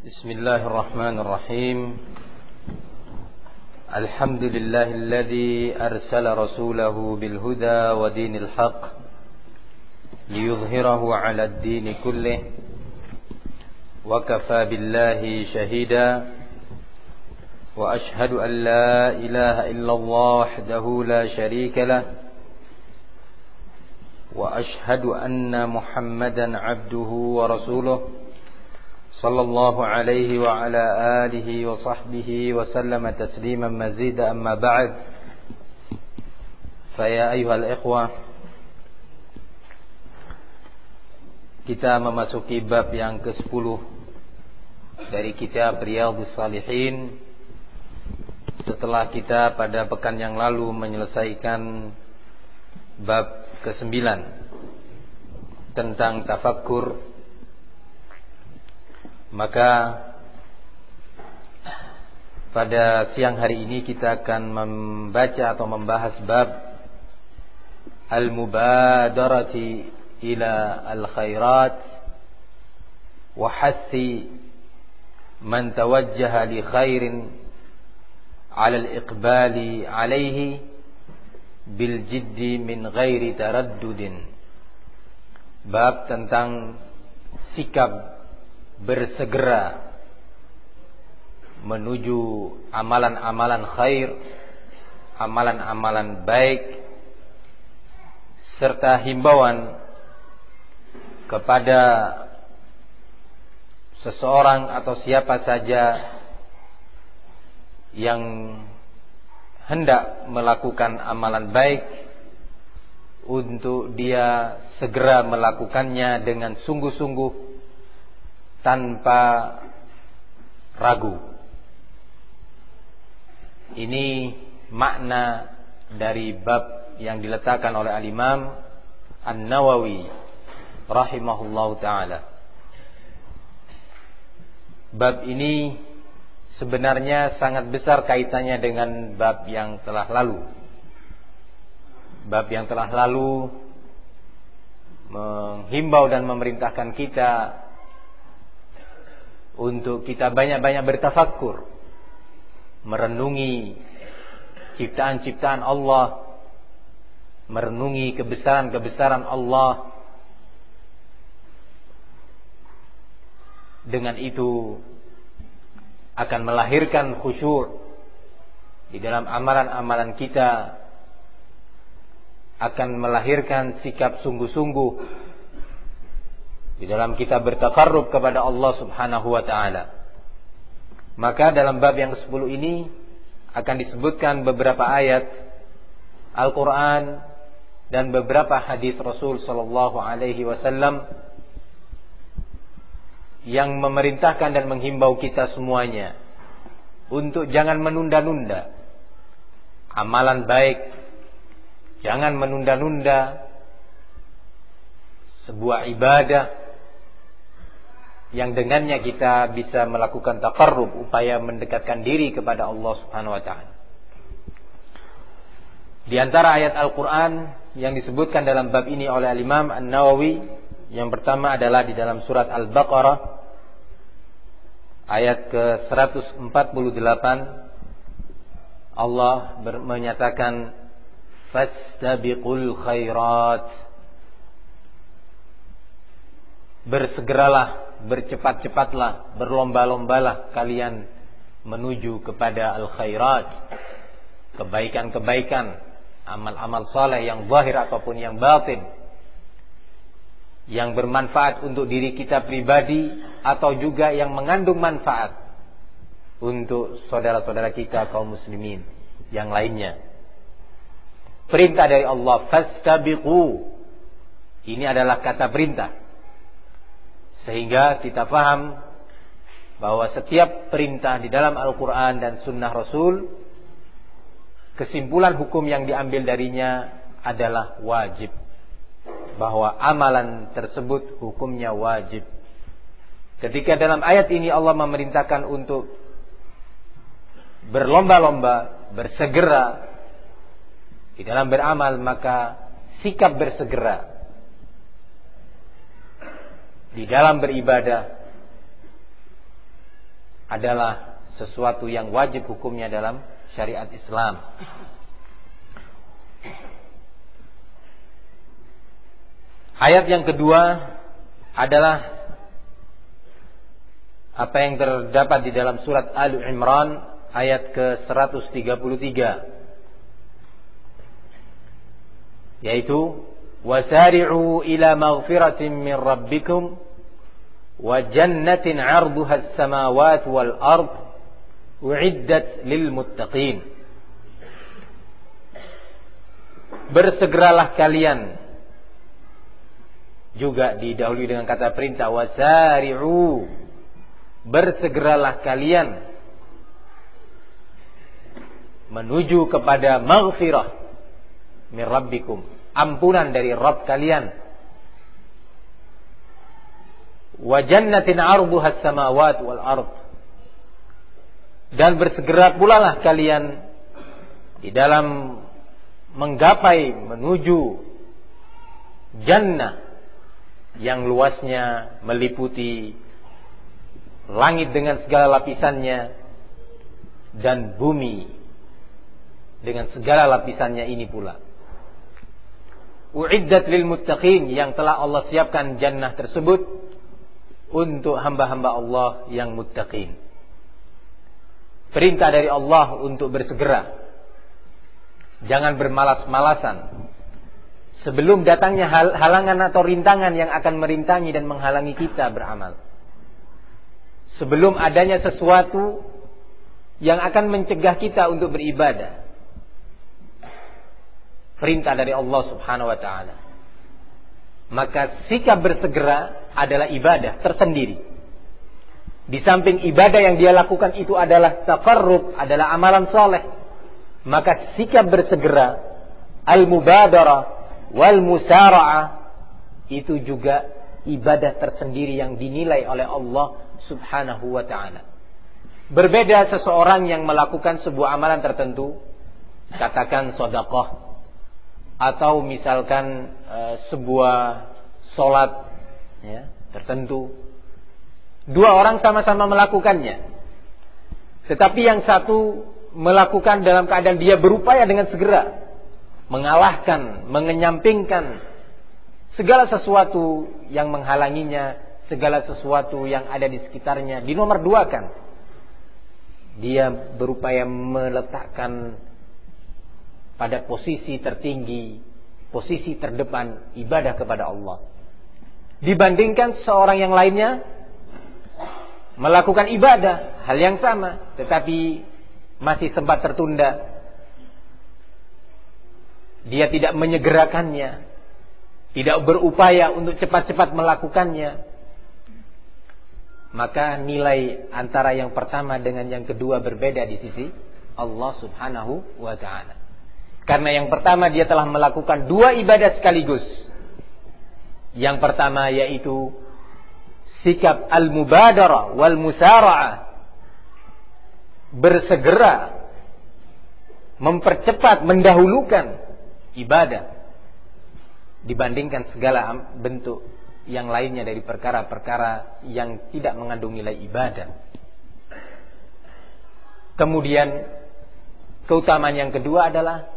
بسم الله الرحمن الرحيم. الحمد لله الذي أرسل رسوله بالهدى ودين الحق ليظهره على الدين كله وكفى بالله شهيدا وأشهد أن لا إله إلا الله وحده لا شريك له وأشهد أن محمدا عبده ورسوله صلى الله عليه وعلى آله وصحبه وسلم تسليما مزيدا. أما بعد فيا أيها الإخوة, kita memasuki bab yang ke-10 dari kitab Riyadhus Shalihin setelah kita pada pekan yang lalu menyelesaikan bab ke-9 tentang tafakkur. Maka pada siang hari ini kita akan membaca atau membahas bab al-mubadarati ila al-khairat wa hassi man tawajjaha li khairin ala al-iqbali alayhi bil jiddi min ghairi taraddudin. Bab tentang sikap bersegera menuju amalan-amalan khair, amalan-amalan baik, serta himbauan kepada seseorang atau siapa saja yang hendak melakukan amalan baik untuk dia segera melakukannya dengan sungguh-sungguh tanpa ragu. Ini makna dari bab yang diletakkan oleh Al-Imam An-Nawawi rahimahullahu ta'ala. Bab ini sebenarnya sangat besar kaitannya dengan bab yang telah lalu. Bab yang telah lalu menghimbau dan memerintahkan kita untuk kita banyak-banyak bertafakkur, merenungi ciptaan-ciptaan Allah, merenungi kebesaran-kebesaran Allah. Dengan itu akan melahirkan khusyuk di dalam amalan-amalan kita, akan melahirkan sikap sungguh-sungguh di dalam kita bertaqarrub kepada Allah Subhanahu wa ta'ala. Maka dalam bab yang ke-10 ini akan disebutkan beberapa ayat Al-Quran dan beberapa hadis Rasul sallallahu alaihi wasallam yang memerintahkan dan menghimbau kita semuanya untuk jangan menunda-nunda amalan baik, jangan menunda-nunda sebuah ibadah yang dengannya kita bisa melakukan taqarrub, upaya mendekatkan diri kepada Allah Subhanahu wa ta'ala. Di antara ayat Al-Quran yang disebutkan dalam bab ini oleh Al-Imam An-Nawawi, yang pertama adalah di dalam surat Al-Baqarah ayat ke-148. Allah menyatakan fastabiqul khairat, bersegeralah, bercepat-cepatlah, berlomba-lombalah kalian menuju kepada al-khairat, kebaikan-kebaikan, amal-amal saleh yang zahir ataupun yang batin, yang bermanfaat untuk diri kita pribadi atau juga yang mengandung manfaat untuk saudara-saudara kita kaum muslimin yang lainnya. Perintah dari Allah, fastabiqu, ini adalah kata perintah. Sehingga kita paham bahwa setiap perintah di dalam Al-Quran dan Sunnah Rasul, kesimpulan hukum yang diambil darinya adalah wajib. Bahwa amalan tersebut hukumnya wajib. Ketika dalam ayat ini Allah memerintahkan untuk berlomba-lomba, bersegera di dalam beramal, maka sikap bersegera di dalam beribadah adalah sesuatu yang wajib hukumnya dalam syariat Islam. Ayat yang kedua adalah apa yang terdapat di dalam surat Al-Imran ayat ke-133, yaitu wasari'u ila maghfiratin min rabbikum wa jannatin 'arduha as-samawati wal ard u'iddat lil muttaqin. Bersegeralah kalian, juga didahului dengan kata perintah wasari'u, bersegeralah kalian menuju kepada maghfirah min rabbikum, ampunan dari Rabb kalian, wa jannatin 'arduha as-samawati wal ard, dan bersegera pula lah kalian di dalam menggapai menuju jannah yang luasnya meliputi langit dengan segala lapisannya dan bumi dengan segala lapisannya ini pula. U'iddat lil muttaqin, yang telah Allah siapkan jannah tersebut untuk hamba-hamba Allah yang muttaqin. Perintah dari Allah untuk bersegera, jangan bermalas-malasan sebelum datangnya halangan atau rintangan yang akan merintangi dan menghalangi kita beramal. Sebelum adanya sesuatu yang akan mencegah kita untuk beribadah. Perintah dari Allah Subhanahu wa ta'ala. Maka sikap bersegera adalah ibadah tersendiri. Di samping ibadah yang dia lakukan itu adalah taqarrub, adalah amalan soleh, maka sikap bersegera, al-mubadarah wal musara'ah, itu juga ibadah tersendiri yang dinilai oleh Allah Subhanahu wa ta'ala. Berbeda seseorang yang melakukan sebuah amalan tertentu, katakan sedekah, atau misalkan sebuah solat ya, tertentu. Dua orang sama-sama melakukannya, tetapi yang satu melakukan dalam keadaan dia berupaya dengan segera mengalahkan, mengenyampingkan segala sesuatu yang menghalanginya, segala sesuatu yang ada di sekitarnya, dinomor duakan. Dia berupaya meletakkan pada posisi tertinggi, posisi terdepan ibadah kepada Allah, dibandingkan seorang yang lainnya melakukan ibadah hal yang sama tetapi masih sempat tertunda. Dia tidak menyegerakannya, tidak berupaya untuk cepat-cepat melakukannya. Maka nilai antara yang pertama dengan yang kedua berbeda di sisi Allah Subhanahu wa ta'ala. Karena yang pertama dia telah melakukan dua ibadah sekaligus. Yang pertama yaitu sikap al-mubadarah wal musara'ah, bersegera, mempercepat, mendahulukan ibadah dibandingkan segala bentuk yang lainnya dari perkara-perkara yang tidak mengandung nilai ibadah. Kemudian keutamaan yang kedua adalah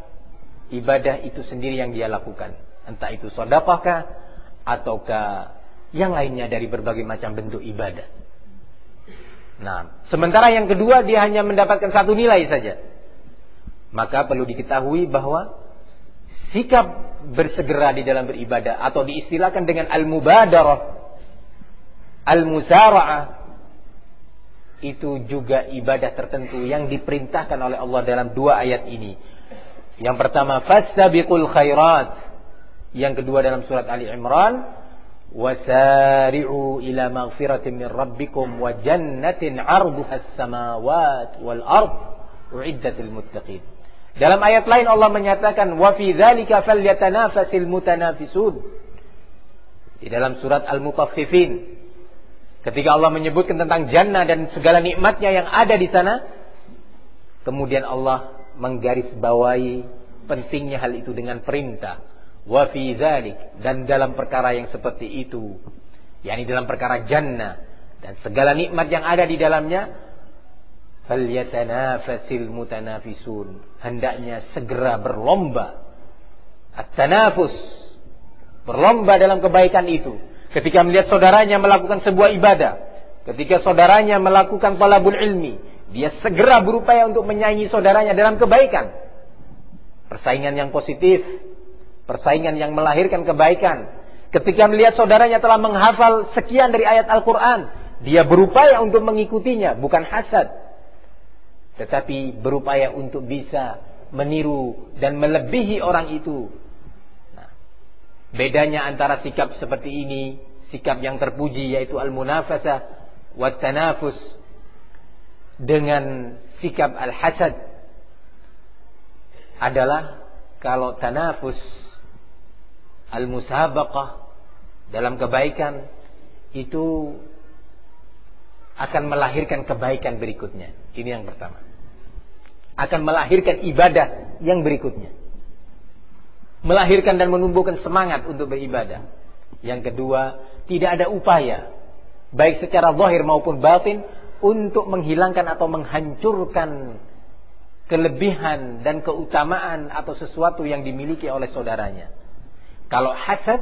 ibadah itu sendiri yang dia lakukan, entah itu sedekahkah ataukah yang lainnya dari berbagai macam bentuk ibadah. Nah, sementara yang kedua dia hanya mendapatkan satu nilai saja. Maka perlu diketahui bahwa sikap bersegera di dalam beribadah, atau diistilahkan dengan al-mubadarah, al-musara'ah, itu juga ibadah tertentu yang diperintahkan oleh Allah dalam dua ayat ini. Yang pertama fastabiqul khairat, yang kedua dalam surat Ali Imran wasari'u ila maghfiratin min rabbikum wa jannatin 'arduha as-samawati wal ard u'iddat lil muttaqin. Dalam ayat lain Allah menyatakan wa fi dzalika falyatanafasil mutanafisun. Di dalam surat Al-Mutaffifin, ketika Allah menyebutkan tentang jannah dan segala nikmatnya yang ada di sana, kemudian Allah menggarisbawahi pentingnya hal itu dengan perintah wa fi dzalik, dan dalam perkara yang seperti itu, yakni dalam perkara jannah dan segala nikmat yang ada di dalamnya, falyatanafasil mutanafisun. Hendaknya segera berlomba. At-tanafus, berlomba dalam kebaikan itu. Ketika melihat saudaranya melakukan sebuah ibadah, ketika saudaranya melakukan talabul ilmi, dia segera berupaya untuk menyaingi saudaranya dalam kebaikan. Persaingan yang positif, persaingan yang melahirkan kebaikan. Ketika melihat saudaranya telah menghafal sekian dari ayat Al-Quran, dia berupaya untuk mengikutinya, bukan hasad, tetapi berupaya untuk bisa meniru dan melebihi orang itu. Nah, bedanya antara sikap seperti ini, sikap yang terpuji yaitu al-munafasah wa tanafus, dengan sikap al-hasad adalah kalau tanafus al-musabaqah dalam kebaikan itu akan melahirkan kebaikan berikutnya. Ini yang pertama. Akan melahirkan ibadah yang berikutnya. Melahirkan dan menumbuhkan semangat untuk beribadah. Yang kedua, tidak ada upaya, baik secara zahir maupun batin, untuk menghilangkan atau menghancurkan kelebihan dan keutamaan atau sesuatu yang dimiliki oleh saudaranya. Kalau hasad,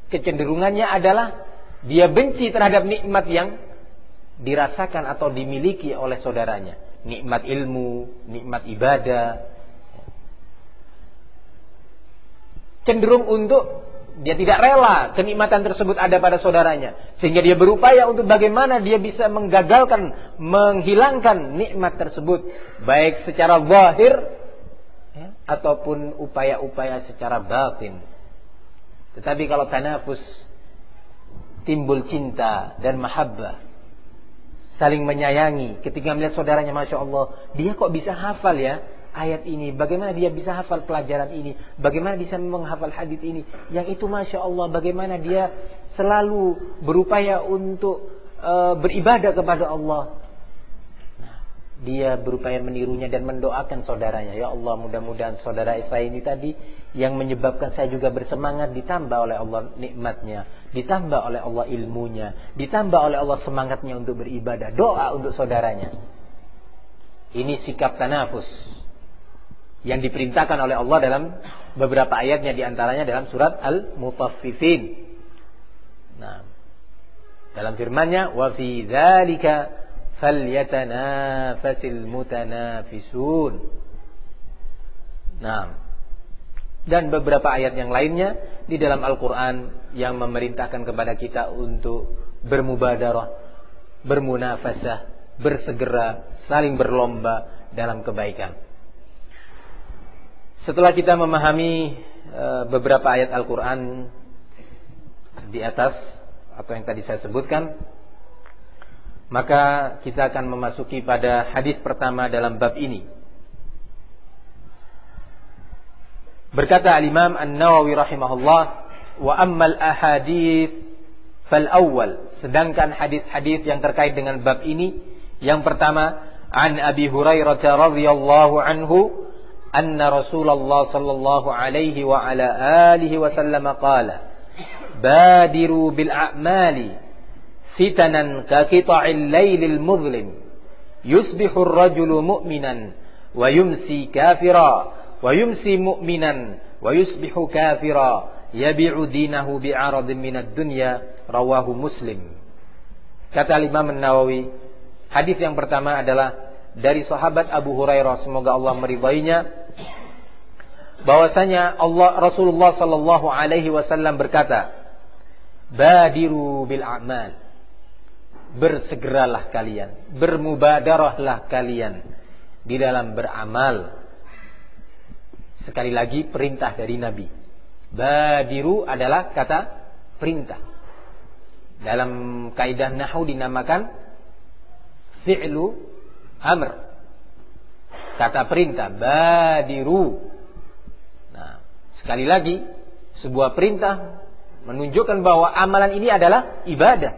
kecenderungannya adalah dia benci terhadap nikmat yang dirasakan atau dimiliki oleh saudaranya. Nikmat ilmu, nikmat ibadah. Cenderung untuk dia tidak rela kenikmatan tersebut ada pada saudaranya. Sehingga dia berupaya untuk bagaimana dia bisa menggagalkan, menghilangkan nikmat tersebut. Baik secara zahir ya, ataupun upaya-upaya secara batin. Tetapi kalau tanafus, timbul cinta dan mahabbah, saling menyayangi. Ketika melihat saudaranya, Masya Allah, dia kok bisa hafal ya ayat ini, bagaimana dia bisa hafal pelajaran ini, bagaimana dia bisa menghafal hadits ini, yang itu Masya Allah, bagaimana dia selalu berupaya untuk beribadah kepada Allah. Nah, dia berupaya menirunya dan mendoakan saudaranya, ya Allah, mudah-mudahan saudara saya ini tadi yang menyebabkan saya juga bersemangat, ditambah oleh Allah nikmatnya, ditambah oleh Allah ilmunya, ditambah oleh Allah semangatnya untuk beribadah. Doa untuk saudaranya. Ini sikap tanafus yang diperintahkan oleh Allah dalam beberapa ayatnya, diantaranya dalam surat Al-Mutaffifin. Nah, dalam firman-Nya, wa fi dzalika falyatanafasil mutanafisun. Nah, dan beberapa ayat yang lainnya di dalam Al-Quran yang memerintahkan kepada kita untuk bermubadarah, bermunafasah, bersegera, saling berlomba dalam kebaikan. Setelah kita memahami beberapa ayat Al-Quran di atas atau yang tadi saya sebutkan, maka kita akan memasuki pada hadis pertama dalam bab ini. Berkata Al-Imam An-Nawawi rahimahullah, wa ammal ahadits fal awwal, sedangkan hadis-hadis yang terkait dengan bab ini, yang pertama, an Abi Hurairah radhiyallahu anhu anna Rasulullah sallallahu alaihi wa ala alihi wasallam qala badiru bil a'mali fitanan ka qita'il lailil muzlim yusbihu ar-rajulu mu'minan wa yumsi kafira wa yumsi mu'minan wa yusbihu kafira yabi'u dinahu bi'aradin minad dunya, rawahu Muslim. Kata Imam An-Nawawi, hadis yang pertama adalah dari sahabat Abu Hurairah, semoga Allah meridainya, bahwasanya Rasulullah sallallahu alaihi wasallam berkata, badiru bil a'mal, bersegeralah kalian, bermubadarahlah kalian di dalam beramal. Sekali lagi perintah dari Nabi. Badiru adalah kata perintah. Dalam kaidah nahwu dinamakan fi'lu amr. Kata perintah, badiru. Nah, sekali lagi sebuah perintah menunjukkan bahwa amalan ini adalah ibadah.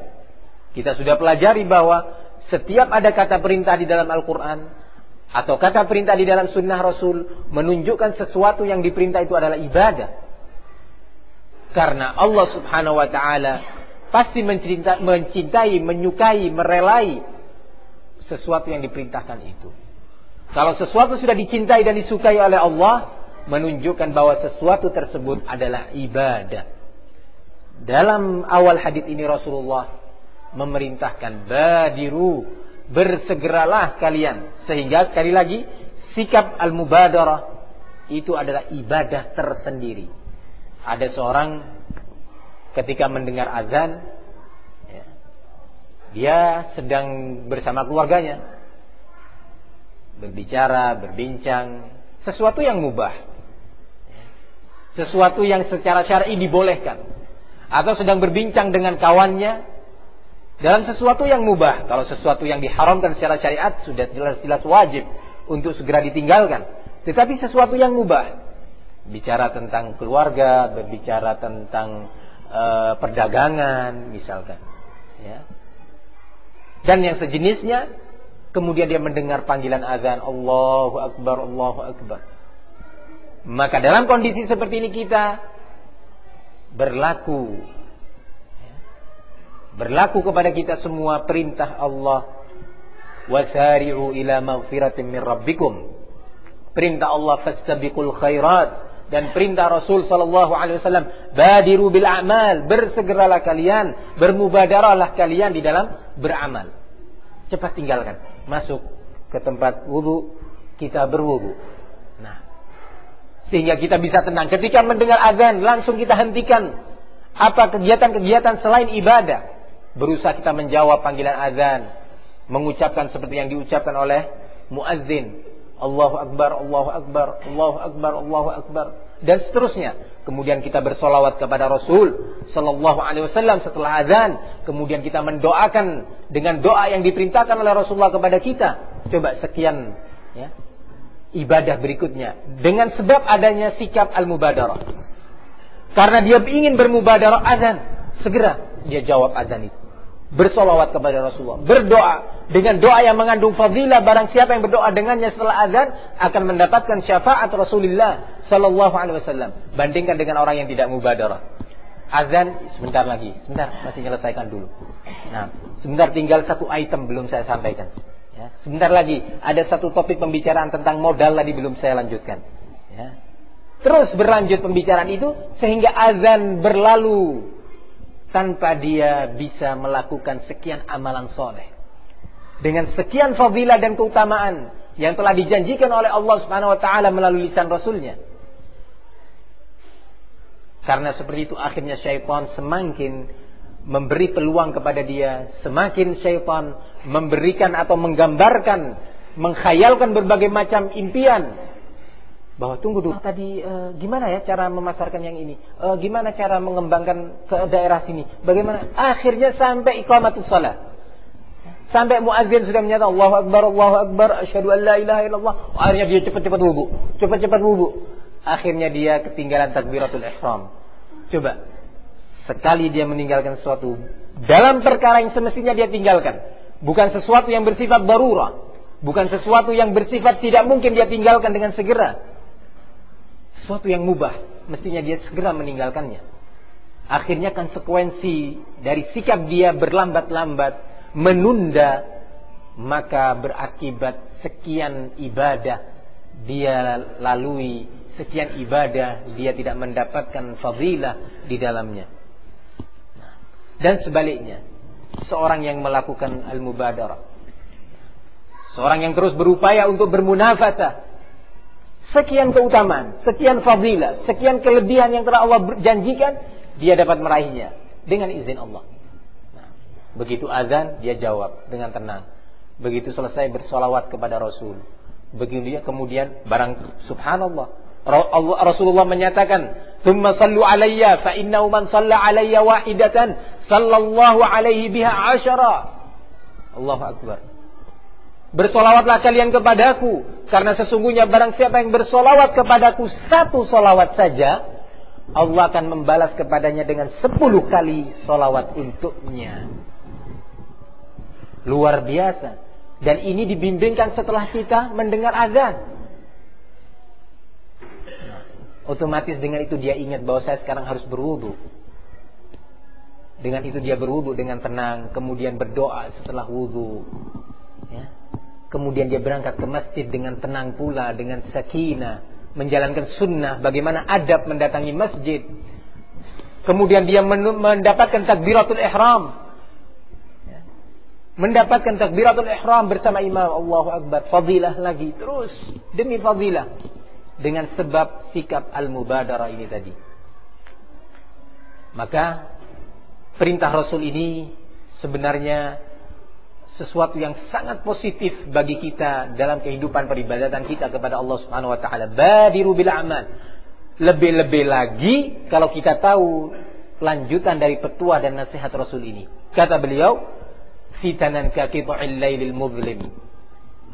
Kita sudah pelajari bahwa setiap ada kata perintah di dalam Al-Quran atau kata perintah di dalam sunnah Rasul menunjukkan sesuatu yang diperintah itu adalah ibadah. Karena Allah subhanahu wa ta'ala pasti mencintai, menyukai, merelai sesuatu yang diperintahkan itu. Kalau sesuatu sudah dicintai dan disukai oleh Allah, menunjukkan bahwa sesuatu tersebut adalah ibadah. Dalam awal hadis ini Rasulullah memerintahkan badiru, bersegeralah kalian. Sehingga sekali lagi sikap al-mubadarah itu adalah ibadah tersendiri. Ada seorang ketika mendengar azan, dia sedang bersama keluarganya, berbicara, berbincang, sesuatu yang mubah, sesuatu yang secara syar'i dibolehkan, atau sedang berbincang dengan kawannya dalam sesuatu yang mubah. Kalau sesuatu yang diharamkan secara syariat sudah jelas-jelas wajib untuk segera ditinggalkan. Tetapi sesuatu yang mubah, bicara tentang keluarga, berbicara tentang perdagangan misalkan, ya, dan yang sejenisnya, kemudian dia mendengar panggilan azan, Allahu Akbar, Allahu Akbar. Maka dalam kondisi seperti ini kita berlaku kepada kita semua perintah Allah, wasari'u ila maghfiratin min rabbikum. Perintah Allah, fastabiqul khairat, dan perintah Rasul sallallahu alaihi wasallam, badiru bil a'mal, bersegeralah kalian, bermubadarahlah kalian di dalam beramal. Cepat tinggalkan, masuk ke tempat wudu, kita berwudu. Nah, sehingga kita bisa tenang ketika mendengar azan, langsung kita hentikan apa kegiatan-kegiatan selain ibadah. Berusaha kita menjawab panggilan azan, mengucapkan seperti yang diucapkan oleh muazzin, Allahu Akbar, Allahu Akbar, Allahu Akbar, Allahu Akbar, dan seterusnya. Kemudian kita bersolawat kepada Rasul sallallahu alaihi wasallam setelah azan. Kemudian kita mendoakan dengan doa yang diperintahkan oleh Rasulullah kepada kita. Coba sekian, ya, ibadah berikutnya dengan sebab adanya sikap al-mubadarah. Karena dia ingin bermubadarah azan, segera dia jawab azan itu. Bersolawat kepada Rasulullah, berdoa dengan doa yang mengandung fadilah. Barang siapa yang berdoa dengannya setelah azan akan mendapatkan syafaat Rasulullah sallallahu alaihi wasallam. Bandingkan dengan orang yang tidak mubadarah. Azan sebentar lagi, sebentar, masih menyelesaikan dulu. Nah, sebentar, tinggal satu item belum saya sampaikan. Ya, sebentar lagi ada satu topik pembicaraan tentang modal tadi belum saya lanjutkan. Ya. Terus berlanjut pembicaraan itu sehingga azan berlalu tanpa dia bisa melakukan sekian amalan soleh dengan sekian fadilah dan keutamaan yang telah dijanjikan oleh Allah Subhanahu wa taala melalui lisan Rasulnya. Karena seperti itu akhirnya syaitan semakin memberi peluang kepada dia, semakin syaitan memberikan atau menggambarkan, mengkhayalkan berbagai macam impian. Bahwa tunggu dulu tadi gimana ya cara memasarkan yang ini, gimana cara mengembangkan ke daerah sini, bagaimana, akhirnya sampai iqamatus shalah, sampai muadzin sudah menyatakan Allahu Akbar, asyhadu an la ilaha illallah, akhirnya dia cepat-cepat wudu, akhirnya dia ketinggalan takbiratul ihram. Coba sekali dia meninggalkan sesuatu dalam perkara yang semestinya dia tinggalkan, bukan sesuatu yang bersifat darurah, bukan sesuatu yang bersifat tidak mungkin dia tinggalkan dengan segera, sesuatu yang mubah, mestinya dia segera meninggalkannya. Akhirnya konsekuensi dari sikap dia berlambat-lambat, menunda, maka berakibat sekian ibadah dia lalui, sekian ibadah dia tidak mendapatkan fadilah di dalamnya. Dan sebaliknya, seorang yang melakukan al-mubadarah, seorang yang terus berupaya untuk bermunafasah, sekian keutamaan, sekian fadilah, sekian kelebihan yang telah Allah janjikan, dia dapat meraihnya dengan izin Allah. Nah, begitu azan dia jawab dengan tenang. Begitu selesai bersolawat kepada Rasul. Begitu dia kemudian barang subhanallah, Rasulullah menyatakan, "Tsumma sallu alayya fa innahu man shalla alayya wahidatan sallallahu alaihi biha 'ashara." Allahu akbar. Bersolawatlah kalian kepadaku, karena sesungguhnya barang siapa yang bersolawat kepadaku satu solawat saja, Allah akan membalas kepadanya dengan 10 kali solawat untuknya. Luar biasa. Dan ini dibimbingkan setelah kita mendengar azan. Otomatis dengan itu dia ingat bahwa saya sekarang harus berwudu. Dengan itu dia berwudu dengan tenang, kemudian berdoa setelah wudu. Ya. kemudian dia berangkat ke masjid dengan tenang pula, dengan sakinah, menjalankan sunnah, bagaimana adab mendatangi masjid. Kemudian dia mendapatkan takbiratul ihram. Mendapatkan takbiratul ihram bersama imam, Allahu Akbar, fadilah lagi, terus demi fadilah. Dengan sebab sikap al-mubadarah ini tadi. Maka perintah Rasul ini sebenarnya sesuatu yang sangat positif bagi kita dalam kehidupan peribadatan kita kepada Allah Subhanahu wa taala. Badiru bil a'mal. Lebih-lebih lagi kalau kita tahu lanjutan dari petuah dan nasihat Rasul ini. Kata beliau, fitanan ka qita'il lailil muzlim.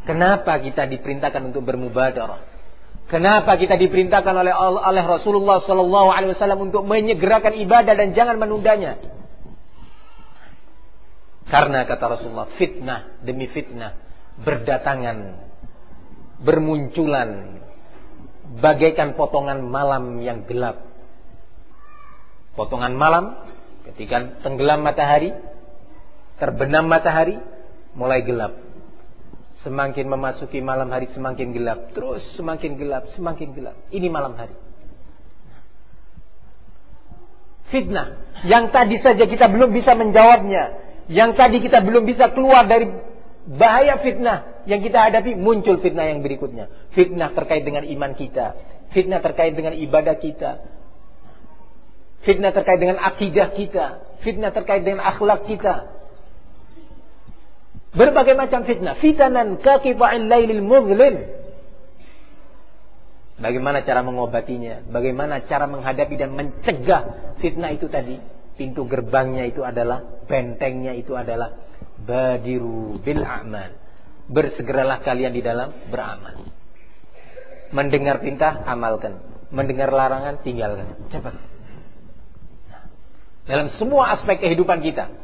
Kenapa kita diperintahkan untuk bermubadarah? Kenapa kita diperintahkan oleh Rasulullah sallallahu alaihi wasallam untuk menyegerakan ibadah dan jangan menundanya? Karena kata Rasulullah, fitnah demi fitnah berdatangan, bermunculan bagaikan potongan malam yang gelap. Potongan malam ketika tenggelam matahari, terbenam matahari, mulai gelap. Semakin memasuki malam hari semakin gelap, terus semakin gelap, semakin gelap. Ini malam hari. Fitnah yang tadi saja kita belum bisa menjawabnya, yang tadi kita belum bisa keluar dari bahaya fitnah yang kita hadapi, muncul fitnah yang berikutnya. Fitnah terkait dengan iman kita, fitnah terkait dengan ibadah kita, fitnah terkait dengan akidah kita, fitnah terkait dengan akhlak kita. Berbagai macam fitnah. Fitanan ka qita'il lailil muzlim. Bagaimana cara mengobatinya? Bagaimana cara menghadapi dan mencegah fitnah itu tadi? Pintu gerbangnya itu adalah, bentengnya itu adalah badiru bil a'mal. Bersegeralah kalian di dalam beramal. Mendengar perintah, amalkan. Mendengar larangan, tinggalkan. Cepat. Dalam semua aspek kehidupan kita.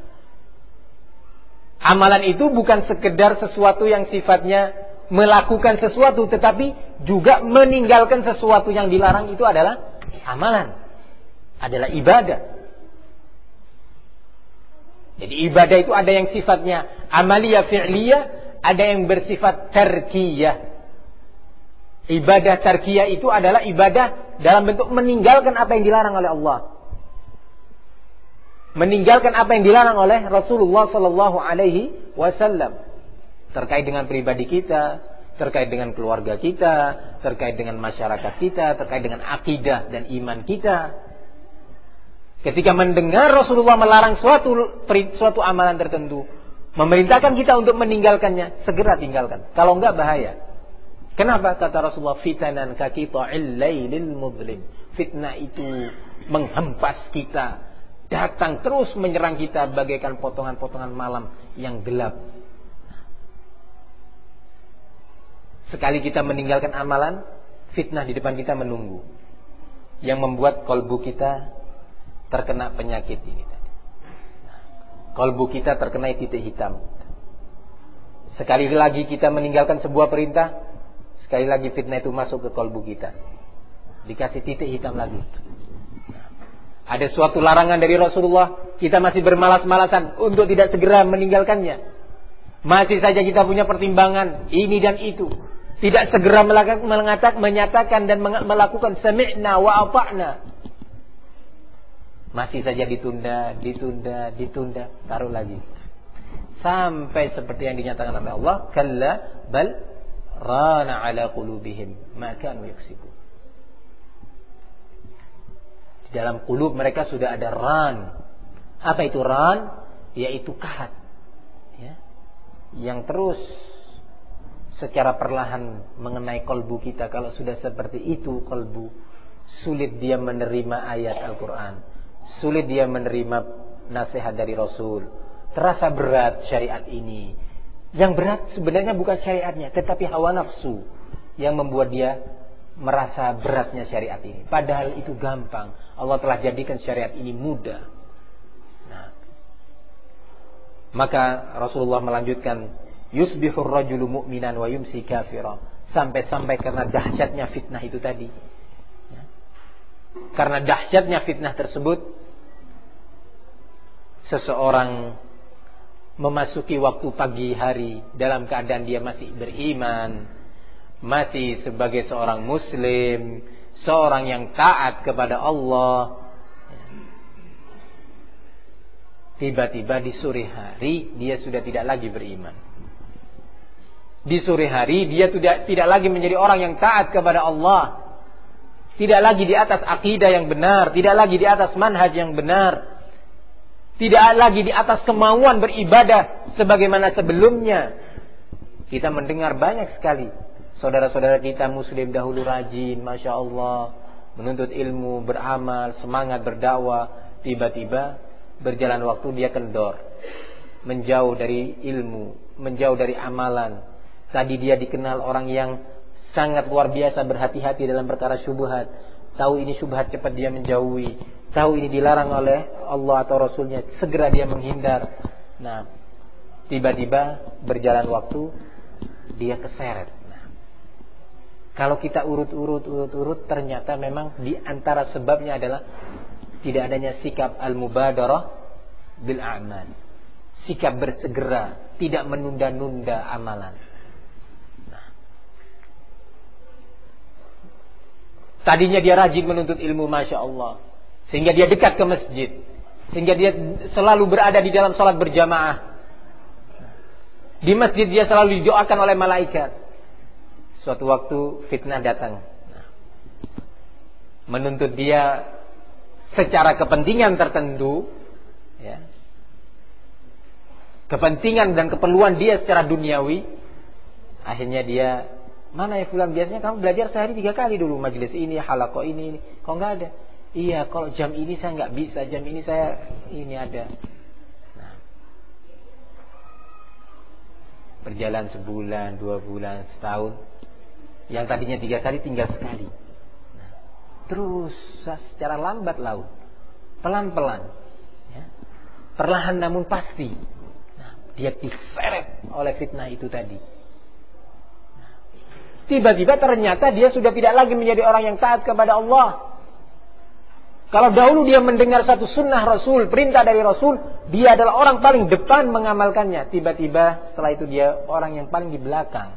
Amalan itu bukan sekedar sesuatu yang sifatnya melakukan sesuatu, tetapi juga meninggalkan sesuatu yang dilarang. Itu adalah amalan, adalah ibadah. Jadi ibadah itu ada yang sifatnya amaliyah fi'liyah, ada yang bersifat tarkiyah. Ibadah tarkiyah itu adalah ibadah dalam bentuk meninggalkan apa yang dilarang oleh Allah, meninggalkan apa yang dilarang oleh Rasulullah sallallahu alaihi wasallam, terkait dengan pribadi kita, terkait dengan keluarga kita, terkait dengan masyarakat kita, terkait dengan akidah dan iman kita. Ketika mendengar Rasulullah melarang suatu amalan tertentu, memerintahkan kita untuk meninggalkannya, segera tinggalkan. Kalau enggak bahaya. Kenapa? Kata Rasulullah, fitanan ka qita'il lailil muzlim. Fitnah itu menghempas kita, datang terus menyerang kita bagaikan potongan-potongan malam yang gelap. Sekali kita meninggalkan amalan, fitnah di depan kita menunggu, yang membuat kolbu kita terkena penyakit ini tadi. Kolbu kita terkena titik hitam. Sekali lagi kita meninggalkan sebuah perintah, sekali lagi fitnah itu masuk ke kolbu kita, dikasih titik hitam lagi. Ada suatu larangan dari Rasulullah, kita masih bermalas-malasan untuk tidak segera meninggalkannya. Masih saja kita punya pertimbangan ini dan itu, tidak segera menyatakan dan melakukan sami'na wa ata'na. Masih saja ditunda, taruh lagi. Sampai seperti yang dinyatakan oleh Allah, kalla bal rana ala qulubihim ma kanu yaksibun. Di dalam qulub mereka sudah ada ran. Apa itu ran? Yaitu kahat, ya, yang terus secara perlahan mengenai kolbu kita. Kalau sudah seperti itu kolbu, sulit dia menerima ayat Al-Quran, sulit dia menerima nasihat dari Rasul. Terasa berat syariat ini. Yang berat sebenarnya bukan syariatnya, tetapi hawa nafsu yang membuat dia merasa beratnya syariat ini. Padahal itu gampang. Allah telah jadikan syariat ini mudah. Nah, maka Rasulullah melanjutkan, yusbihur rajulu mu'minan wa yumsi kafira. Sampai-sampai karena dahsyatnya fitnah itu tadi, ya, karena dahsyatnya fitnah tersebut, seseorang memasuki waktu pagi hari dalam keadaan dia masih beriman, masih sebagai seorang muslim, seorang yang taat kepada Allah. Tiba-tiba di sore hari dia sudah tidak lagi beriman. Di sore hari dia tidak lagi menjadi orang yang taat kepada Allah. Tidak lagi di atas akidah yang benar, tidak lagi di atas manhaj yang benar. Tidak lagi di atas kemauan beribadah sebagaimana sebelumnya. Kita mendengar banyak sekali saudara-saudara kita muslim dahulu rajin, Masya Allah, menuntut ilmu, beramal, semangat berdakwah. Tiba-tiba berjalan waktu dia kendor, menjauh dari ilmu, menjauh dari amalan. Tadi dia dikenal orang yang sangat luar biasa berhati-hati dalam perkara syubhat. Tahu ini syubhat, cepat dia menjauhi. Tahu ini dilarang oleh Allah atau Rasulnya, segera dia menghindar. Nah, tiba-tiba berjalan waktu dia keseret. Nah, kalau kita urut, ternyata memang di antara sebabnya adalah tidak adanya sikap al-mubadarah bil a'mal. Sikap bersegera, tidak menunda-nunda amalan. Tadinya dia rajin menuntut ilmu, Masya Allah, sehingga dia dekat ke masjid, sehingga dia selalu berada di dalam salat berjamaah. Di masjid dia selalu didoakan oleh malaikat. Suatu waktu fitnah datang, menuntut dia secara kepentingan tertentu, ya, kepentingan dan keperluan dia secara duniawi. Akhirnya dia, mana ya fulan, biasanya kamu belajar sehari 3 kali dulu majelis ini, halaqah ini. Kok nggak ada? Iya, kalau jam ini saya nggak bisa, jam ini saya ini ada. Nah, berjalan sebulan, 2 bulan, setahun, yang tadinya 3 kali tinggal sekali. Nah, terus secara lambat laun, pelan-pelan, ya, perlahan namun pasti, nah, dia diseret oleh fitnah itu tadi. Tiba-tiba ternyata dia sudah tidak lagi menjadi orang yang taat kepada Allah. Kalau dahulu dia mendengar satu sunnah Rasul, perintah dari Rasul, dia adalah orang paling depan mengamalkannya. Tiba-tiba setelah itu dia orang yang paling di belakang.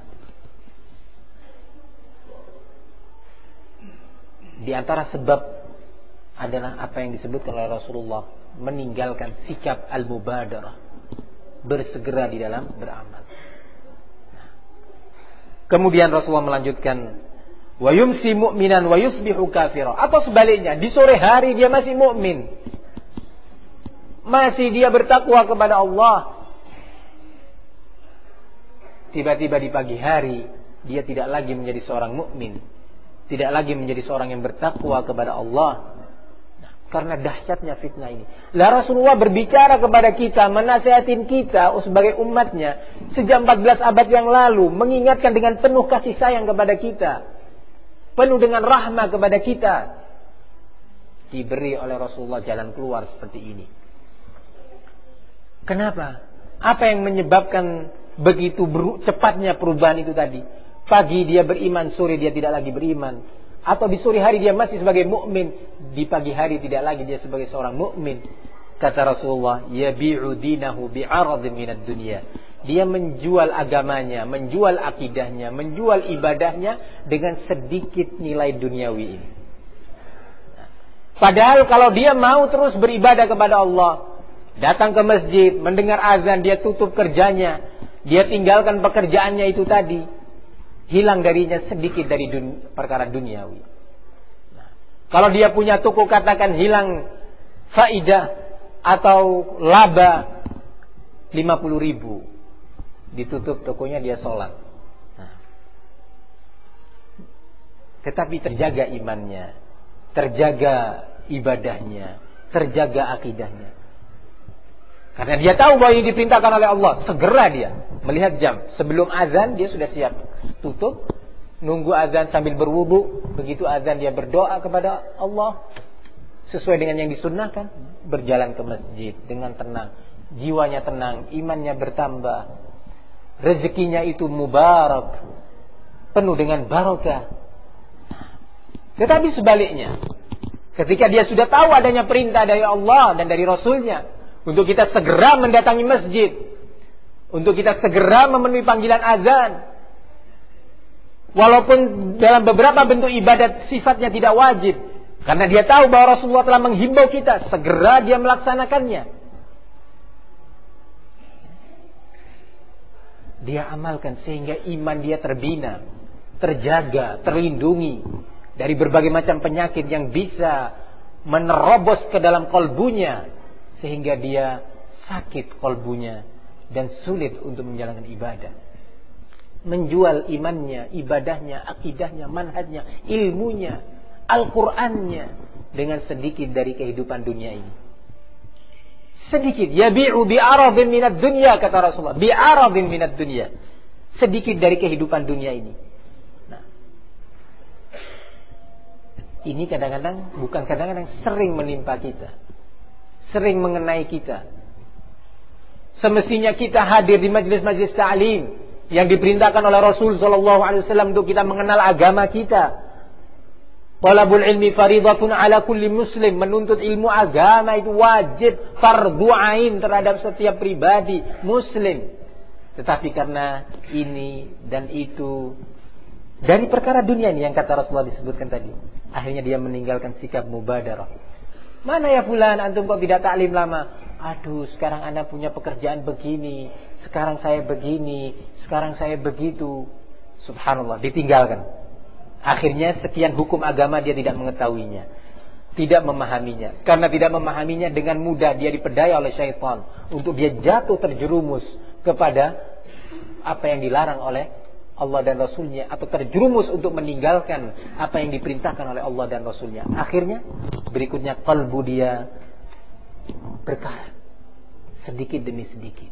Di antara sebab adalah apa yang disebutkan oleh Rasulullah, meninggalkan sikap al-mubadarah, bersegera di dalam beramal. Kemudian Rasulullah melanjutkan, wa yumsi mu'minan wa yusbihu kafira. Atau sebaliknya, di sore hari dia masih mukmin, masih dia bertakwa kepada Allah. Tiba-tiba di pagi hari dia tidak lagi menjadi seorang mukmin, tidak lagi menjadi seorang yang bertakwa kepada Allah. Karena dahsyatnya fitnah ini. Lah Rasulullah berbicara kepada kita, menasihatin kita sebagai umatnya sejak 14 abad yang lalu, mengingatkan dengan penuh kasih sayang kepada kita, penuh dengan rahmah kepada kita. Diberi oleh Rasulullah jalan keluar seperti ini. Kenapa? Apa yang menyebabkan begitu cepatnya perubahan itu tadi? Pagi dia beriman, sore dia tidak lagi beriman. Atau di sore hari dia masih sebagai mukmin, di pagi hari tidak lagi dia sebagai seorang mukmin. Kata Rasulullah, yabi'u dinahu bi'aradin minad dunya. Dia menjual agamanya, menjual akidahnya, menjual ibadahnya dengan sedikit nilai duniawi ini. Padahal kalau dia mau terus beribadah kepada Allah, datang ke masjid, mendengar azan, dia tutup kerjanya, dia tinggalkan pekerjaannya itu tadi, hilang darinya sedikit dari perkara duniawi. Nah, kalau dia punya toko, katakan hilang faidah atau laba 50.000, ditutup tokonya, dia sholat. Nah, tetapi terjaga imannya, terjaga ibadahnya, terjaga akidahnya. Karena dia tahu bahwa ini diperintahkan oleh Allah, segera dia melihat jam. Sebelum azan dia sudah siap tutup, nunggu azan sambil berwudu. Begitu azan dia berdoa kepada Allah sesuai dengan yang disunnahkan, berjalan ke masjid dengan tenang, jiwanya tenang, imannya bertambah, rezekinya itu mubarak, penuh dengan barokah. Tetapi sebaliknya, ketika dia sudah tahu adanya perintah dari Allah dan dari Rasulnya untuk kita segera mendatangi masjid, Untuk kita segera memenuhi panggilan azan. Walaupun dalam beberapa bentuk ibadat sifatnya tidak wajib. Karena dia tahu bahwa Rasulullah telah menghimbau kita, segera dia melaksanakannya. Dia amalkan sehingga iman dia terbina, terjaga, terlindungi dari berbagai macam penyakit yang bisa menerobos ke dalam kolbunya, sehingga dia sakit kolbunya dan sulit untuk menjalankan ibadah. Menjual imannya, ibadahnya, akidahnya, manhajnya, ilmunya, Al-Qur'annya dengan sedikit dari kehidupan dunia ini. Sedikit. Yabi'u bi'aradin minad dunya, kata Rasulullah. Bi'aradin minad dunya. Sedikit dari kehidupan dunia ini. Nah, ini kadang-kadang, bukan kadang-kadang, sering menimpa kita. Sering mengenai kita. Semestinya kita hadir di majlis-majlis ta'lim yang diperintahkan oleh Rasul SAW untuk kita mengenal agama kita. Talabul ilmi faridatun ala kulli muslim. Menuntut ilmu agama itu wajib, fardu ain terhadap setiap pribadi muslim. Tetapi karena ini dan itu, dari perkara dunia ini yang kata Rasulullah disebutkan tadi, akhirnya dia meninggalkan sikap mubadarah. Mana ya fulan, antum kok tidak taklim lama? Aduh, sekarang anda punya pekerjaan begini, sekarang saya begini, sekarang saya begitu. Subhanallah, ditinggalkan. Akhirnya sekian hukum agama dia tidak mengetahuinya, tidak memahaminya. Karena tidak memahaminya, dengan mudah dia dipedaya oleh syaitan untuk dia jatuh terjerumus kepada apa yang dilarang oleh Allah dan Rasulnya, atau terjerumus untuk meninggalkan apa yang diperintahkan oleh Allah dan Rasulnya. Akhirnya berikutnya kalbu dia berkarat sedikit demi sedikit.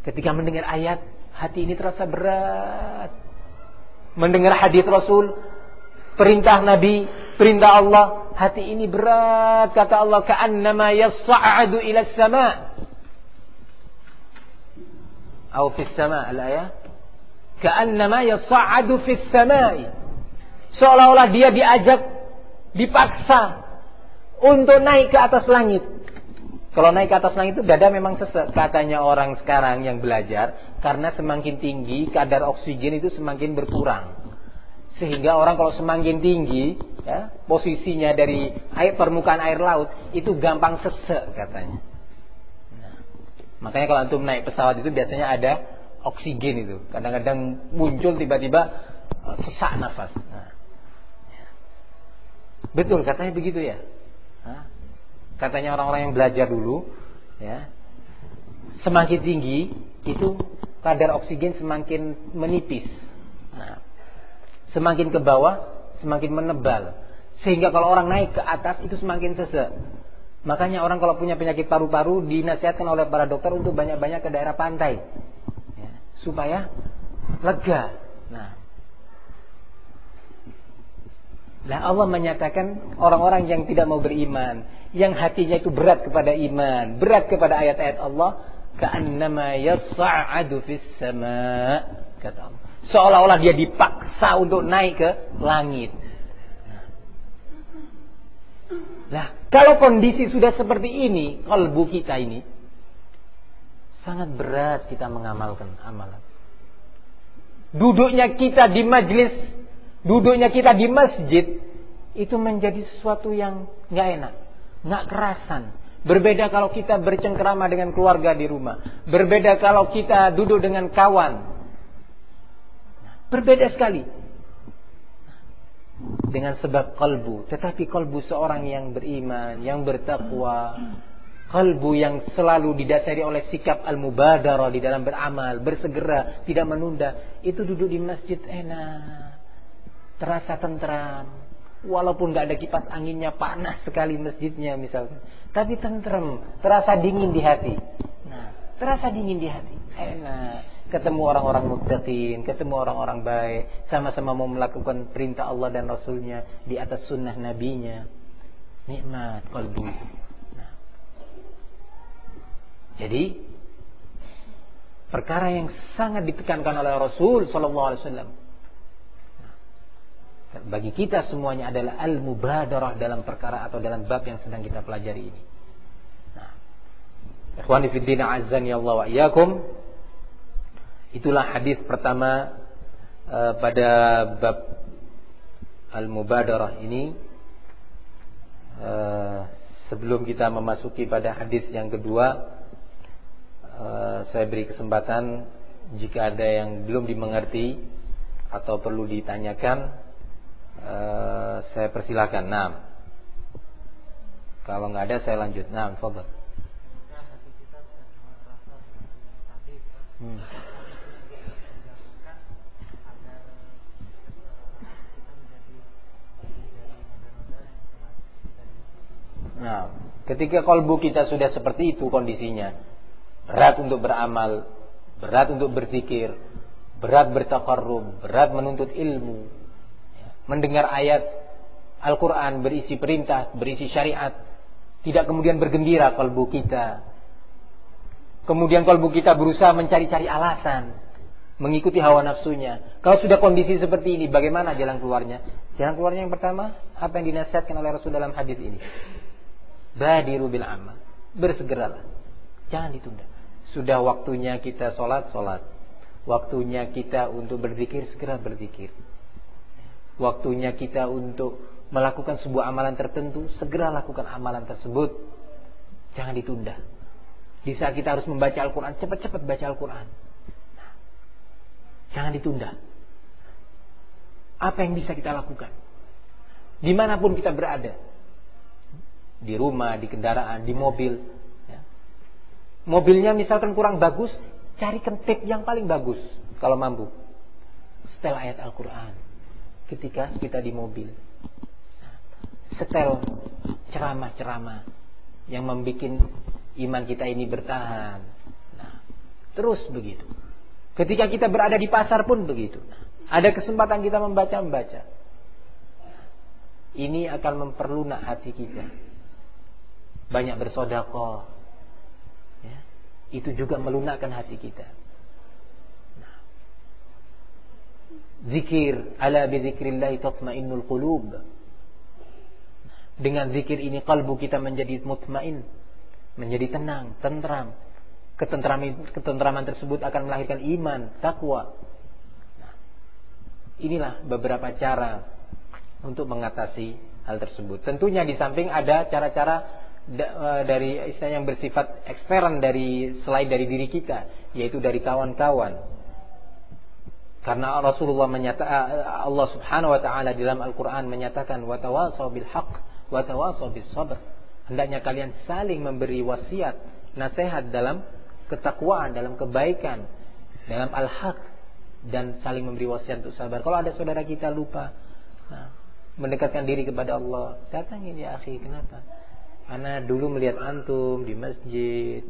Ketika mendengar ayat, hati ini terasa berat. Mendengar hadis Rasul, perintah Nabi, perintah Allah, hati ini berat. Kata Allah, ka'annama yas'adu ila as-sama'. Atau fi as-sama' al-ayah. Ka'annama yas'adu fi as-sama'i. Seolah-olah dia diajak, dipaksa untuk naik ke atas langit. Kalau naik ke atas langit itu dada memang sesek, katanya orang sekarang yang belajar, karena semakin tinggi kadar oksigen itu semakin berkurang. Sehingga orang kalau semakin tinggi, ya, posisinya dari permukaan air laut itu gampang sesek katanya. Nah, makanya kalau antum naik pesawat itu biasanya ada oksigen itu. Kadang-kadang muncul tiba-tiba sesak nafas. Nah, ya. Betul katanya begitu ya. Nah, katanya orang-orang yang belajar dulu, ya, semakin tinggi itu kadar oksigen semakin menipis. Nah, semakin ke bawah semakin menebal, sehingga kalau orang naik ke atas itu semakin sesek. Makanya orang kalau punya penyakit paru-paru dinasihatkan oleh para dokter untuk banyak-banyak ke daerah pantai, ya, supaya lega. Nah, Allah menyatakan orang-orang yang tidak mau beriman, yang hatinya itu berat kepada iman, berat kepada ayat-ayat Allah, ka'annama yas'adu fis sama', kata Allah. Seolah-olah dia dipaksa untuk naik ke langit. Nah, kalau kondisi sudah seperti ini, kalbu kita ini sangat berat kita mengamalkan amalan. Duduknya kita di majlis, duduknya kita di masjid itu menjadi sesuatu yang nggak enak, nggak kerasan. Berbeda kalau kita bercengkerama dengan keluarga di rumah, berbeda kalau kita duduk dengan kawan, berbeda sekali dengan sebab kalbu. Tetapi kalbu seorang yang beriman, yang bertakwa, kalbu yang selalu didasari oleh sikap al-mubadarah di dalam beramal, bersegera, tidak menunda, itu duduk di masjid enak, terasa tentram. Walaupun gak ada kipas anginnya, panas sekali masjidnya misalkan, tapi tentram, terasa dingin di hati. Nah, terasa dingin di hati, enak. Ketemu orang-orang muttaqin, ketemu orang-orang baik, sama-sama mau melakukan perintah Allah dan Rasulnya di atas sunnah nabinya. Nikmat kalbu. Nah, jadi perkara yang sangat ditekankan oleh Rasul sallallahu alaihi wasallam bagi kita semuanya adalah al-mubadarah dalam perkara atau dalam bab yang sedang kita pelajari ini. Nah, ikhwani fid din, azzani Allah wa iyyakum. Itulah hadis pertama pada bab al-mubadarah ini. Sebelum kita memasuki pada hadis yang kedua, saya beri kesempatan jika ada yang belum dimengerti atau perlu ditanyakan, saya persilakan. Nah, kalau nggak ada saya lanjut. Nah, fadhal. Nah, ketika kalbu kita sudah seperti itu kondisinya, berat untuk beramal, berat untuk berzikir, berat bertaqarrub, berat menuntut ilmu, mendengar ayat Al-Quran berisi perintah, berisi syariat, tidak kemudian bergembira kalbu kita. Kemudian kalbu kita berusaha mencari-cari alasan, mengikuti hawa nafsunya. Kalau sudah kondisi seperti ini, bagaimana jalan keluarnya? Jalan keluarnya yang pertama, apa yang dinasihatkan oleh Rasul dalam hadis ini? Badiru bil amal, bersegeralah, jangan ditunda. Sudah waktunya kita sholat, waktunya kita untuk berzikir, segera berzikir. Waktunya kita untuk melakukan sebuah amalan tertentu, segera lakukan amalan tersebut, jangan ditunda. Di saat kita harus membaca Al-Quran, cepat-cepat baca Al-Quran, jangan ditunda. Apa yang bisa kita lakukan dimanapun kita berada, di rumah, di kendaraan, di mobil, ya. Mobilnya misalkan kurang bagus, carikan tape yang paling bagus kalau mampu, setel ayat Al-Quran ketika kita di mobil, setel ceramah-ceramah yang membuat iman kita ini bertahan. Nah, terus begitu. Ketika kita berada di pasar pun begitu. Ada kesempatan kita membaca. Ini akan memperlunak hati kita. Banyak bersedekah, ya, itu juga melunakkan hati kita. Nah, zikir, ala bi dzikrillah tatmainnul qulub. Dengan zikir ini kalbu kita menjadi mutmain, menjadi tenang, tentram. Ketentraman tersebut akan melahirkan iman, takwa. Nah, inilah beberapa cara untuk mengatasi hal tersebut. Tentunya di samping ada cara-cara dari istilah yang bersifat ekstern selain dari diri kita, yaitu dari kawan-kawan. Karena Rasulullah Allah Subhanahu wa taala dalam Al-Qur'an menyatakan wa tawasau bil haqq wa tawasau bis sabr. Hendaknya kalian saling memberi wasiat, nasihat dalam ketakwaan, dalam kebaikan, dalam al-haq, dan saling memberi wasiat untuk sabar. Kalau ada saudara kita lupa, mendekatkan diri kepada Allah, datangin ya akhi, kenapa? Karena dulu melihat antum di masjid,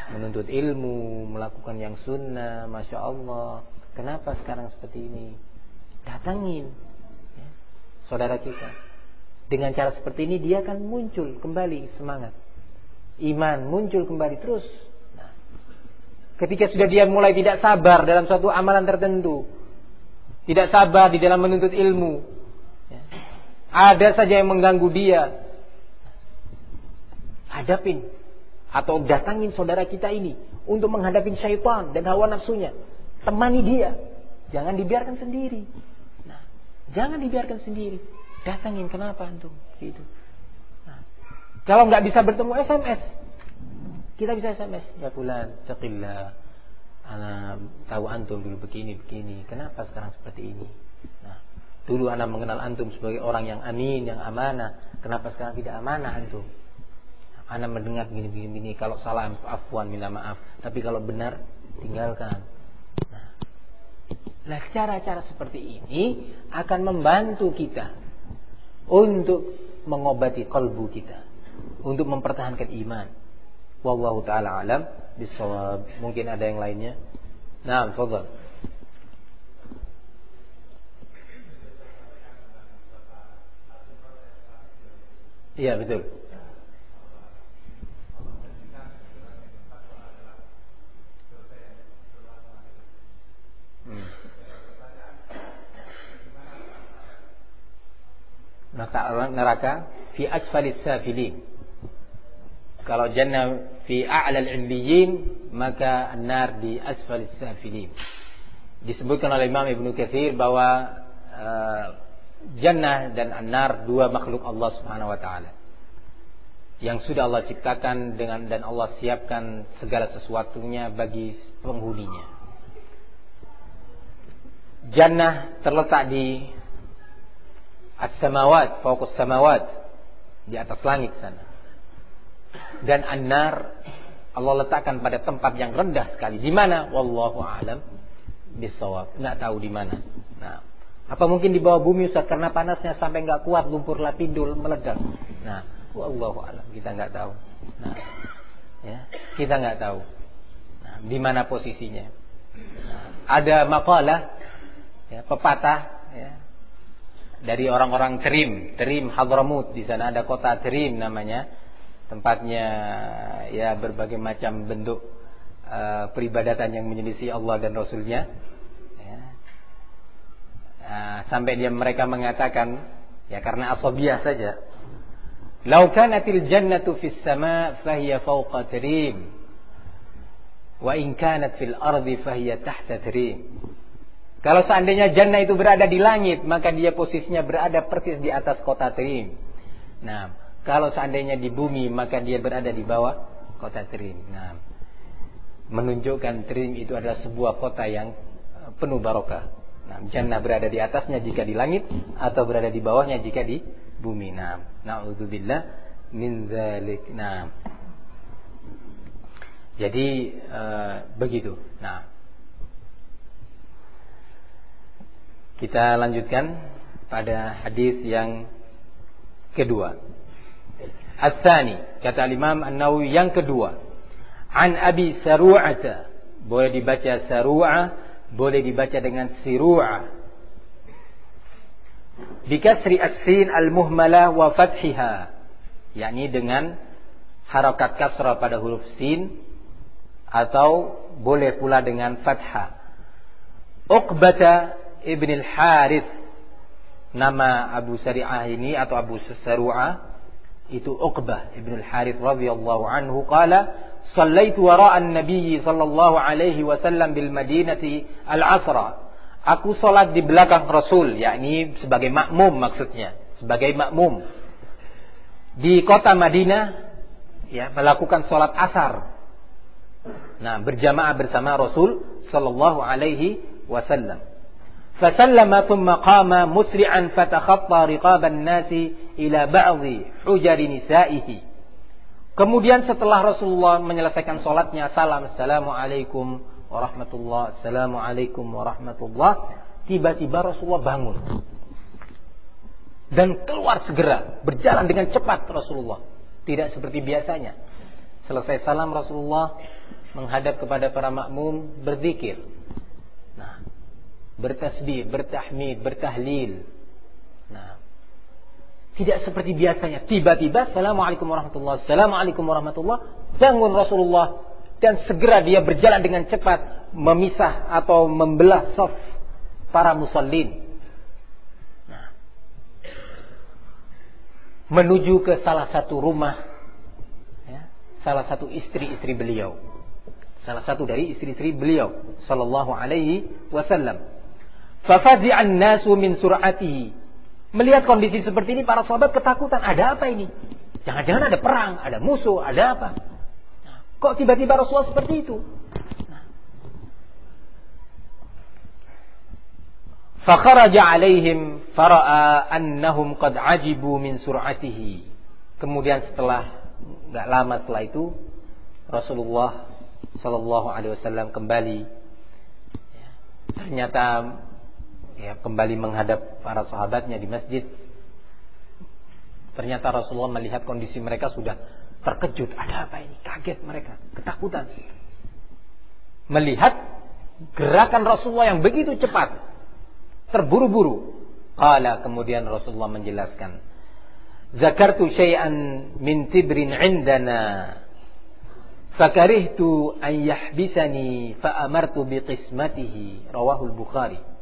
menuntut ilmu, melakukan yang sunnah, Masya Allah. Kenapa sekarang seperti ini? Datangin, ya, saudara kita. Dengan cara seperti ini dia akan muncul kembali semangat, iman muncul kembali terus. Nah, ketika sudah dia mulai tidak sabar dalam suatu amalan tertentu, tidak sabar di dalam menuntut ilmu, ya, ada saja yang mengganggu dia, hadapin atau datangin saudara kita ini untuk menghadapi syaitan dan hawa nafsunya. Temani dia, jangan dibiarkan sendiri. Nah, jangan dibiarkan sendiri. Datangin, kenapa antum? Gitu. Nah, kalau nggak bisa bertemu, SMS. Kita bisa SMS. Ya fulan, taqillah. Ana tahu antum dulu begini. Kenapa sekarang seperti ini? Nah, dulu ana mengenal antum sebagai orang yang amin, yang amanah. Kenapa sekarang tidak amanah antum? Ana mendengar begini. Kalau salah afwan, minta maaf. Tapi kalau benar tinggalkan. Nah, cara-cara seperti ini akan membantu kita untuk mengobati kalbu kita, untuk mempertahankan iman. Wallahu taala alam bisawab. Mungkin ada yang lainnya. Nah, fadhal. Iya, betul. Neraka fi asfalis safilin. Kalau jannah fi a'lal 'illiyin, maka an-nar di asfalis safilin. Disebutkan oleh Imam Ibnu Katsir bahwa jannah dan an-nar dua makhluk Allah Subhanahu wa taala yang sudah Allah ciptakan dan Allah siapkan segala sesuatunya bagi penghuninya. Jannah terletak di as-samawat, fawqas samawat, di atas langit sana. Dan an-nar Allah letakkan pada tempat yang rendah sekali. Di mana? Wallahu a'lam bissawab. Enggak tahu di mana. Nah, apa mungkin di bawah bumi Ustaz, karena panasnya sampai enggak kuat, lumpur lapindul meledak. Nah, wallahu a'lam, kita enggak tahu. Nah, ya, kita enggak tahu. Nah, di mana posisinya. Nah, ada maqalah, ya, pepatah, ya, dari orang-orang Terim Hadramut. Di sana ada kota Terim namanya. Tempatnya ya berbagai macam bentuk peribadatan yang menyelisih Allah dan Rasulnya. Ya. Sampai mereka mengatakan, ya karena asabiyah saja, "Lau kanatil jannatu fis sama' fahiya fawqa Terim, wa in kanat fil ardi fahiya tahta Terim." Kalau seandainya jannah itu berada di langit, maka dia posisinya berada persis di atas kota Terim. Nah, kalau seandainya di bumi, maka dia berada di bawah kota Terim. Nah, menunjukkan Terim itu adalah sebuah kota yang penuh barokah. Nah, jannah berada di atasnya jika di langit, atau berada di bawahnya jika di bumi. Nah, na'udzubillah min dzalik. Nah, jadi begitu. Nah, kita lanjutkan pada hadis yang kedua. Ats-tsani, kata Imam An-Nawawi, yang kedua. An Abi Saru'ata, boleh dibaca Saru'ah, boleh dibaca dengan Siru'ah. Bikasri as-sin al-muhmalah wa fathiha, yakni dengan harakat kasrah pada huruf sin, atau boleh pula dengan fathah. Uqbata ibn al-Harith, nama Abu Sari'ah ini atau Abu Saru'ah itu Uqbah ibn al-Harith radhiyallahu anhu, qala sallaitu wara'an nabiy sallallahu alaihi wasallam bil madinati al-asra. Aku salat di belakang Rasul, yakni sebagai makmum, maksudnya sebagai makmum di kota Madinah, ya, melakukan salat asar. Nah, berjamaah bersama Rasul sallallahu alaihi wasallam. Fasallama thumma qama musri'an fatakhatta riqaban nasi ila ba'dhi hujari nisaihi. Kemudian setelah Rasulullah menyelesaikan salatnya, salam, assalamualaikum warahmatullah, assalamualaikum warahmatullah, tiba-tiba Rasulullah bangun dan keluar segera, berjalan dengan cepat Rasulullah, tidak seperti biasanya. Selesai salam, Rasulullah menghadap kepada para makmum, berzikir, nah, bertasbih, bertahmid, bertahlil. Nah, tidak seperti biasanya. Tiba-tiba assalamualaikum warahmatullah, assalamualaikum warahmatullah, bangun Rasulullah dan segera dia berjalan dengan cepat memisah atau membelah shaf para musallin. Nah, menuju ke salah satu rumah, ya, salah satu istri-istri beliau, salah satu dari istri-istri beliau sallallahu alaihi wasallam. Fafazi'an nasu min sur'atihi. Melihat kondisi seperti ini, para sahabat ketakutan. Ada apa ini? Jangan-jangan ada perang, ada musuh, ada apa? Nah, kok tiba-tiba Rasulullah seperti itu? Nah. Fakharaja alaihim fara'a annahum qad ajibu min sur'atihi. Kemudian enggak lama setelah itu, Rasulullah sallallahu alaihi wasallam kembali. Ya, ternyata ya, kembali menghadap para sahabatnya di masjid. Ternyata Rasulullah melihat kondisi mereka sudah terkejut. Ada apa ini? Kaget mereka, ketakutan. Melihat gerakan Rasulullah yang begitu cepat, terburu-buru. Qala, kemudian Rasulullah menjelaskan, zakartu syai'an min tibrin indana fakarihtu an yahbisani fa amartu biqismatihi. Rawahul Bukhari.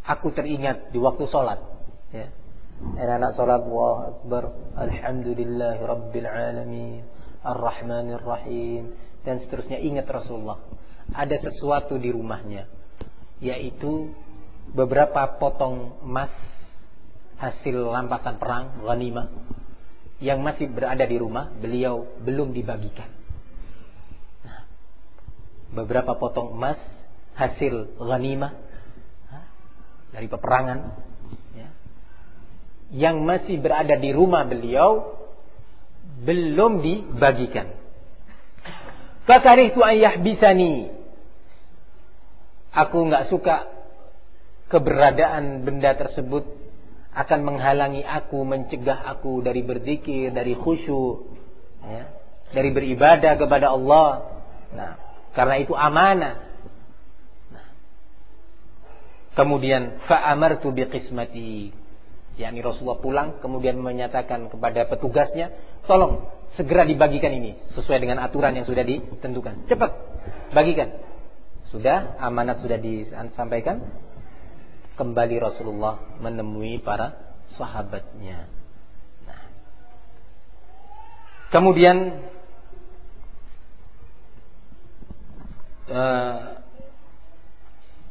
Aku teringat di waktu sholat, ya, anak sholat, Allahu Akbar, alhamdulillahi rabbil alamin, Ar-Rahmanir Rahim, dan seterusnya. Ingat Rasulullah, ada sesuatu di rumahnya, yaitu beberapa potong emas hasil rampasan perang, ghanimah, yang masih berada di rumah beliau, belum dibagikan. Nah, beberapa potong emas hasil ghanimah dari peperangan, ya, yang masih berada di rumah beliau, belum dibagikan. Fakarihtu an yahbisani, aku enggak suka keberadaan benda tersebut akan menghalangi aku, mencegah aku dari berzikir, dari khusyuk, ya, dari beribadah kepada Allah. Nah, karena itu amanah. Nah, kemudian fa'amartu biqismati, yakni Rasulullah pulang kemudian menyatakan kepada petugasnya, tolong segera dibagikan ini sesuai dengan aturan yang sudah ditentukan. Cepat bagikan. Sudah, amanat sudah disampaikan. Kembali Rasulullah menemui para sahabatnya. Nah, kemudian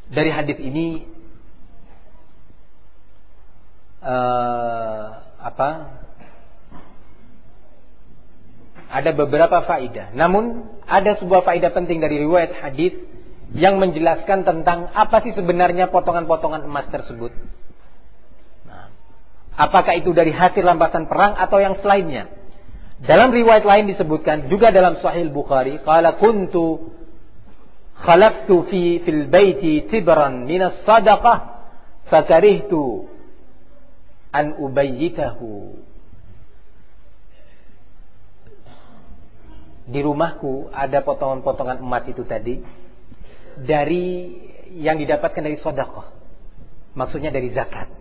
dari hadis ini ada beberapa faedah. Namun ada sebuah faedah penting dari riwayat hadis yang menjelaskan tentang apa sih sebenarnya potongan-potongan emas tersebut. Nah, apakah itu dari hasil rampasan perang atau yang selainnya? Dalam riwayat lain disebutkan juga dalam Sahih Bukhari, qala kuntu khalaftu fil baiti tibran min as-sadaqah fakarihtu an ubayyitahu. Di rumahku ada potongan-potongan emas itu tadi, dari yang didapatkan dari sedekah, maksudnya dari zakat,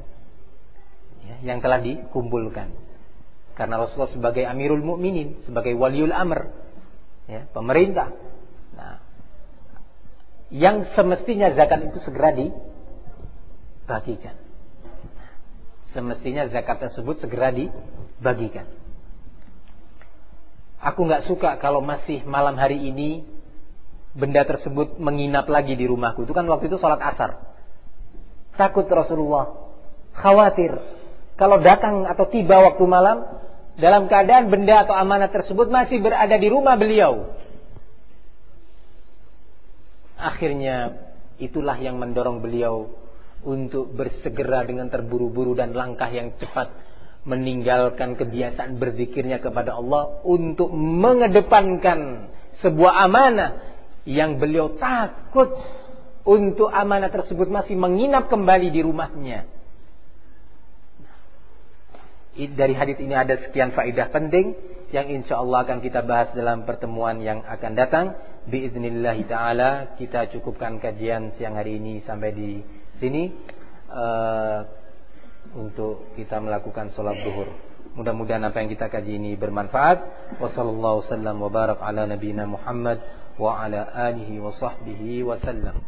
ya, yang telah dikumpulkan. Karena Rasulullah sebagai Amirul Mukminin, sebagai Waliul Amr, ya, pemerintah, nah, yang semestinya zakat itu segera dibagikan. Semestinya zakat tersebut segera dibagikan. Aku nggak suka kalau masih malam hari ini benda tersebut menginap lagi di rumahku. Itu kan waktu itu sholat asar. Takut Rasulullah, khawatir kalau datang atau tiba waktu malam dalam keadaan benda atau amanat tersebut masih berada di rumah beliau. Akhirnya itulah yang mendorong beliau untuk bersegera dengan terburu-buru dan langkah yang cepat meninggalkan kebiasaan berzikirnya kepada Allah untuk mengedepankan sebuah amanah yang beliau takut untuk amanah tersebut masih menginap kembali di rumahnya. Dari hadis ini ada sekian faedah penting yang insya Allah akan kita bahas dalam pertemuan yang akan datang. Biiznillah ta'ala, kita cukupkan kajian siang hari ini sampai di sini untuk kita melakukan sholat zuhur. Mudah-mudahan apa yang kita kaji ini bermanfaat. Wassallallahu sallam wa barak ala nabiyina Muhammad wa ala alihi wa sahbihi wa sallam.